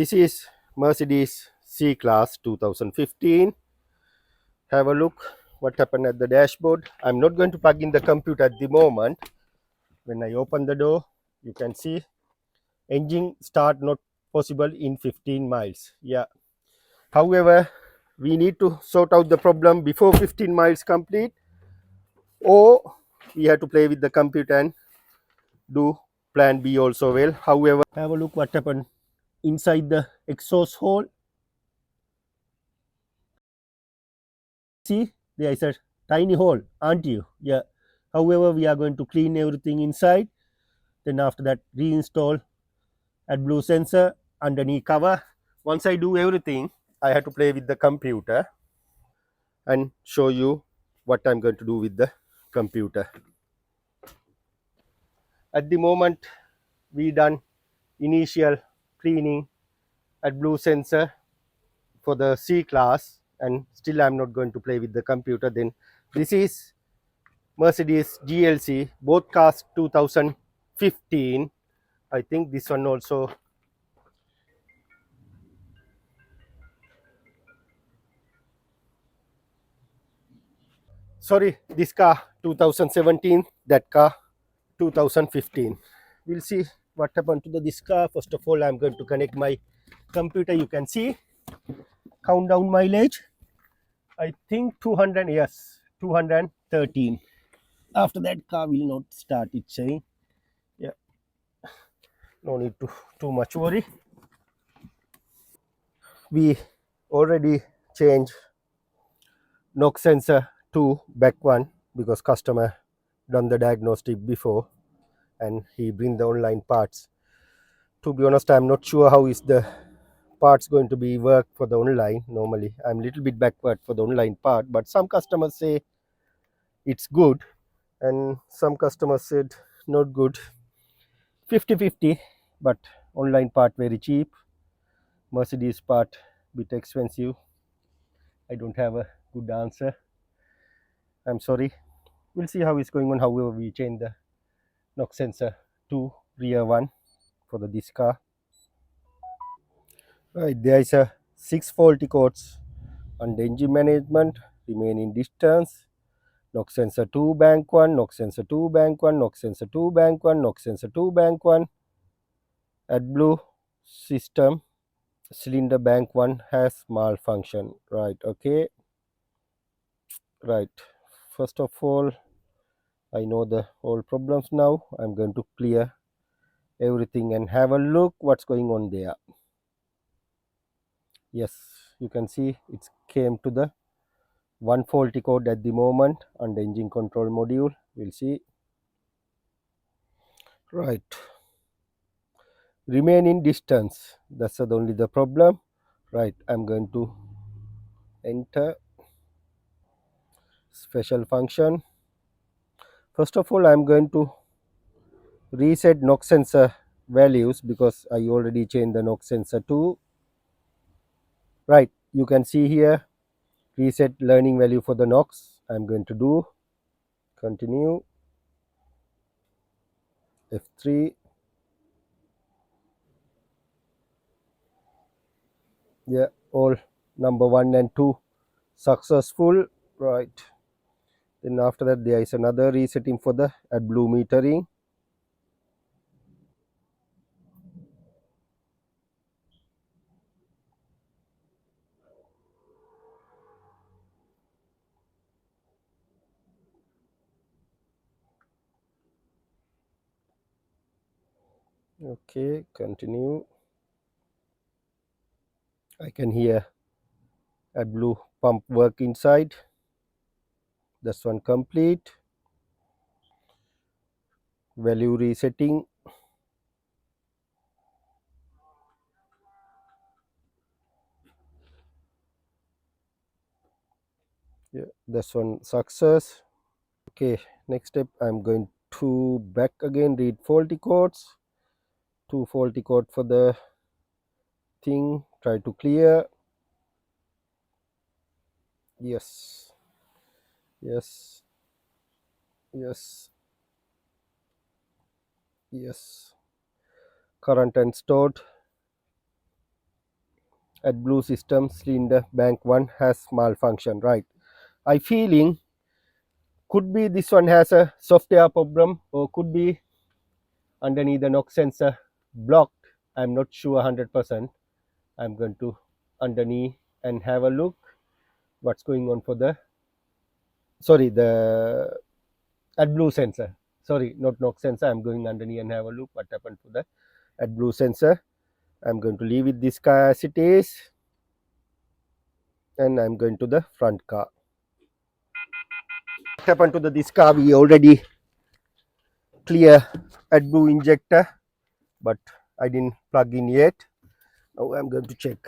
This is Mercedes C-Class 2015. Have a look what happened at the dashboard. I'm not going to plug in the computer at the moment. When I open the door, you can see engine start not possible in 15 miles. Yeah. However, we need to sort out the problem before 15 miles complete, or we have to play with the computer and do plan B also well. However, have a look what happened inside the exhaust hole. See, there is a tiny hole, aren't you? Yeah. However, we are going to clean everything inside. Then after that, reinstall AdBlue sensor underneath cover. Once I do everything, I have to play with the computer and show you what I'm going to do with the computer. At the moment, we done initial cleaning AdBlue sensor for the C-Class, and still I'm not going to play with the computer. Then this is Mercedes GLC, both cars 2015. I think this one also. Sorry, this car 2017, that car 2015. We'll see what happened to this car. First of all, I'm going to connect my computer. You can see countdown mileage. I think 200, yes, 213. After that, car will not start, it's saying. Yeah, no need to too much worry. We already changed knock sensor to back one because customer done the diagnostic before and he bring the online parts. To be honest, I'm not sure how is the parts going to be work for the online. Normally I'm a little bit backward for the online part, but some customers say it's good and some customers said not good. 50-50, but online part very cheap, Mercedes part bit expensive. I don't have a good answer, I'm sorry. We'll see how it's going on. However, we change the knock sensor to rear one for this car. Right, there is a 6 faulty codes on the engine management, remaining distance, knock sensor 2 bank 1, knock sensor 2 bank 1, knock sensor 2 bank 1, knock sensor 2 bank 1. AdBlue system cylinder bank 1 has malfunction. Right, okay. Right, first of all, I know the all problems now. I'm going to clear everything and have a look what's going on there. Yes, you can see it came to the one faulty code at the moment on the engine control module. We'll see. Right, remaining distance, that's only the problem. Right, I'm going to enter special function. First of all, I'm going to reset knock sensor values because I already changed the knock sensor to. Right, you can see here reset learning value for the knocks. I'm going to do continue F3. Yeah, all number 1 and 2 successful. Right, then after that there is another resetting for the AdBlue metering. Okay, continue. I can hear AdBlue pump work inside. That's one complete. Value resetting. Yeah, that's one success. Okay, next step I'm going to back again, read faulty codes. 2 faulty code for the thing, try to clear. Yes, yes, yes, yes. Current and stored. AdBlue system cylinder bank 1 has malfunction, right? I feeling could be this one has a software problem, or could be underneath the knock sensor blocked. I'm not sure 100%. I'm going to underneath and have a look what's going on for the the AdBlue sensor. Sorry, not knock sensor. I'm going underneath and have a look what happened to the AdBlue sensor. I'm going to leave it this car as it is, and I'm going to the front car. What happened to this car? We already clear AdBlue injector, but I didn't plug in yet. Now I'm going to check.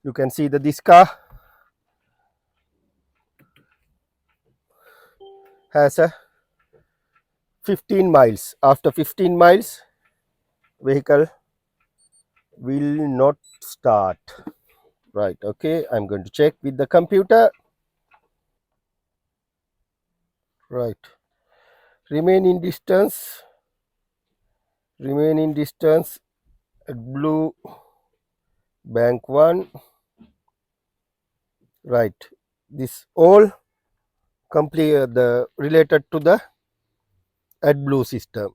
You can see that this car has a 15 miles. After 15 miles, vehicle will not start. Right, okay, I'm going to check with the computer. Right, remaining distance AdBlue bank 1. Right, this all complete the related to the AdBlue system.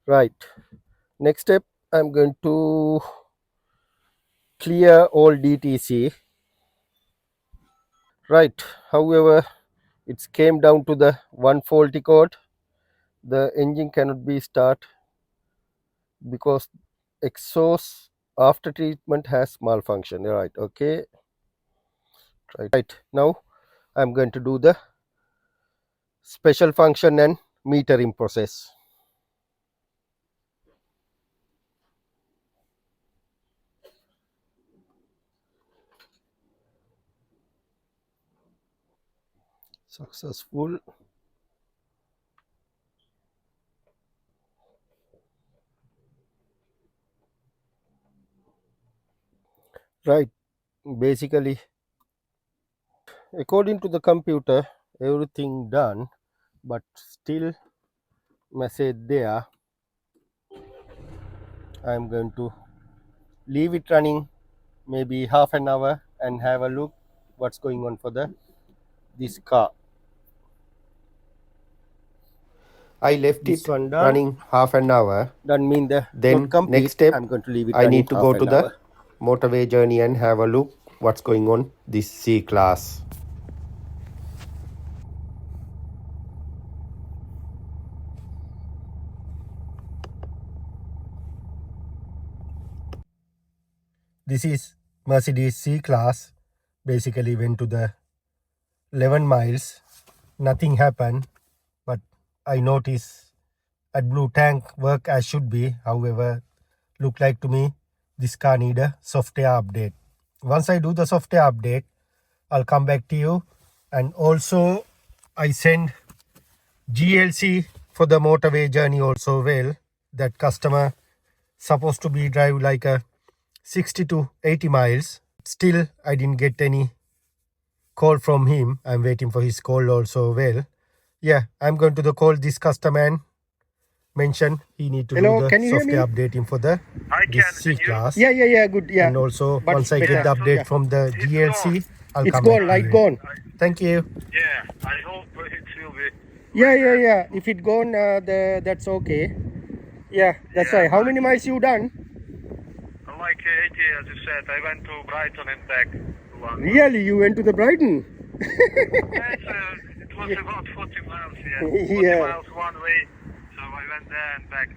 Right, next step, I'm going to clear all DTC. Right, however, it came down to the one faulty code. The engine cannot be start because exhaust after treatment has malfunction. Right, okay. Right, now I'm going to do the special function and metering process. Successful. Right, basically according to the computer everything done, but still message there. I'm going to leave it running maybe half an hour and have a look what's going on for this car. I left this it running half an hour. Doesn't mean the then next step I'm going to leave it I need to go to the motorway journey and have a look what's going on this C class. This is Mercedes C class. Basically went to the 11 miles. Nothing happened, but I noticed AdBlue tank work as should be. However, look like to me this car need a software update. Once I do the software update, I'll come back to you. And also I send GLC for the motorway journey also. Well, that customer supposed to be drive like a 60 to 80 miles. Still I didn't get any call from him. I'm waiting for his call also. Well, yeah, I'm going to the call this customer and mention he need to do the software updating for the this C class. Yeah, good. Yeah. And also but once I get the update from the GLC, I'll come back. It's gone, light gone. Thank you. Yeah, I hope it will be. Yeah. If it gone, that's okay. Yeah, that's right. How many miles you done? Like 80, as you said. I went to Brighton and back. Really? You went to the Brighton? It was about 40 miles, yeah. 40 miles one way. So I went there and back.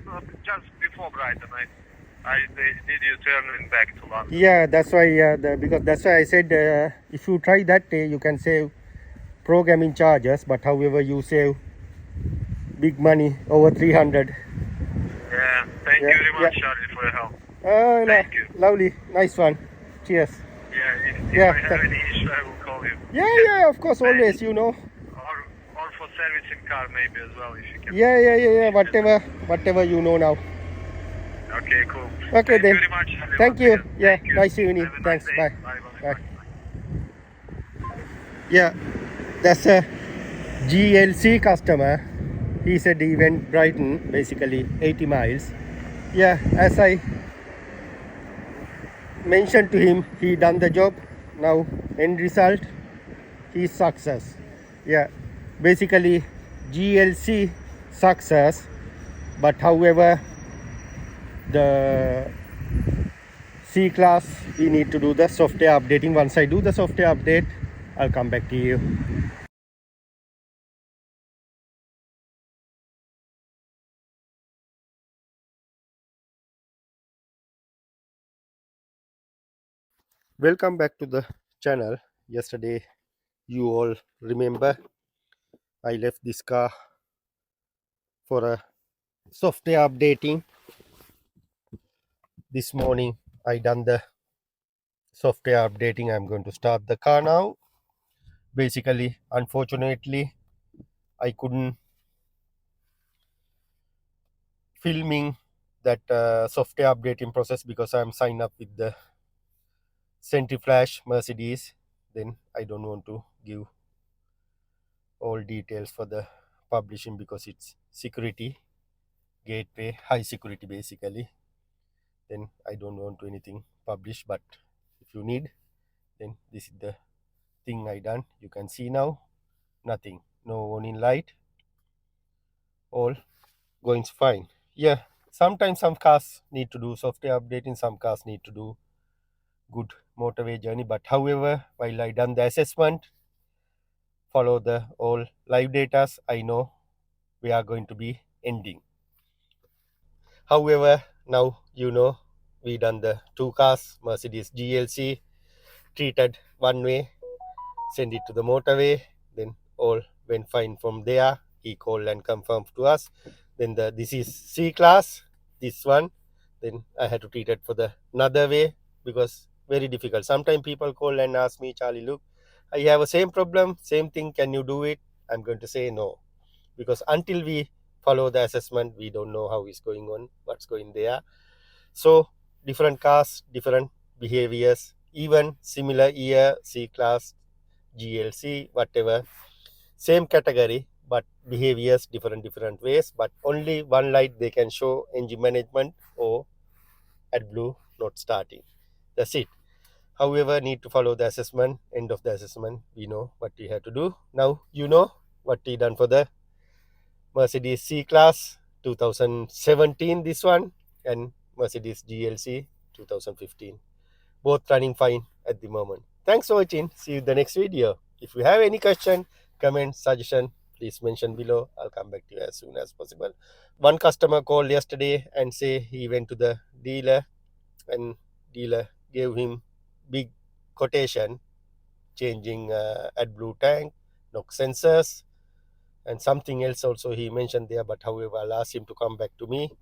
Just before Brighton, I did U-turn and back to London. Yeah, that's why. Because that's why I said if you try that, you can save programming charges. But however, you save big money, over 300. Yeah, thank you very much, Charlie, for your help. Thank you. Lovely, nice one. Cheers. Yeah, if I have any issue, I will call you. Yeah, of course, always, you know. Or for servicing car maybe as well, if you can. Yeah, whatever you know now. Okay, cool. Okay, Thank then. you very much. Thank you. Yeah, Thank you. nice evening. Have a Thanks. nice day. Bye. Yeah, that's a GLC customer. He said he went Brighton, basically 80 miles. Yeah, as I mentioned to him, he done the job. Now end result, he success. Yeah, basically GLC success, but however the C class we need to do the software updating. Once I do the software update, I'll come back to you. Welcome back to the channel. Yesterday you all remember I left this car for a software updating. This morning I done the software updating. I'm going to start the car now. Basically, unfortunately, I couldn't filming that software updating process because I'm signed up with the Flash Mercedes. Then I don't want to give all details for the publishing because it's security gateway, high security basically. Then I don't want to anything publish, but if you need, then this is the thing I done. You can see now, nothing, no warning light, all going fine. Yeah, sometimes some cars need to do software updating, some cars need to do good motorway journey, but however, while I done the assessment, follow the all live data, I know we are going to be ending. However, now you know we done the two cars, Mercedes GLC, treated one way, send it to the motorway, then all went fine from there. He called and confirmed to us. Then this is C class, this one. Then I had to treat it for the another way because very difficult. Sometimes people call and ask me, Charlie, look, I have a same problem, same thing, can you do it? I'm going to say no. Because until we follow the assessment, we don't know how it's going on, what's going there. So different cars, different behaviors, even similar year, C class, GLC, whatever, same category, but behaviors different ways. But only one light they can show: engine management or AdBlue not starting. That's it. However, need to follow the assessment. End of the assessment, we know what we have to do. Now you know what we done for the Mercedes C Class 2017, this one, and Mercedes GLC 2015. Both running fine at the moment. Thanks for watching. See you in the next video. If you have any question, comment, suggestion, please mention below. I'll come back to you as soon as possible. One customer called yesterday and say he went to the dealer and dealer gave him big quotation changing AdBlue tank, NOx sensors, and something else also he mentioned there. But however, I'll ask him to come back to me.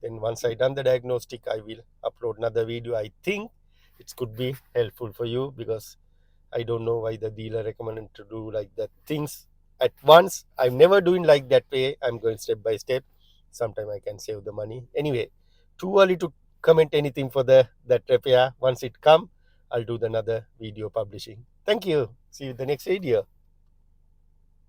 Then once I done the diagnostic, I will upload another video. I think it could be helpful for you because I don't know why the dealer recommended to do like that things at once. I'm never doing like that way. I'm going step by step. Sometime I can save the money. Anyway, too early to comment anything for that repair. Once it come, I'll do another video publishing. Thank you. See you in the next video.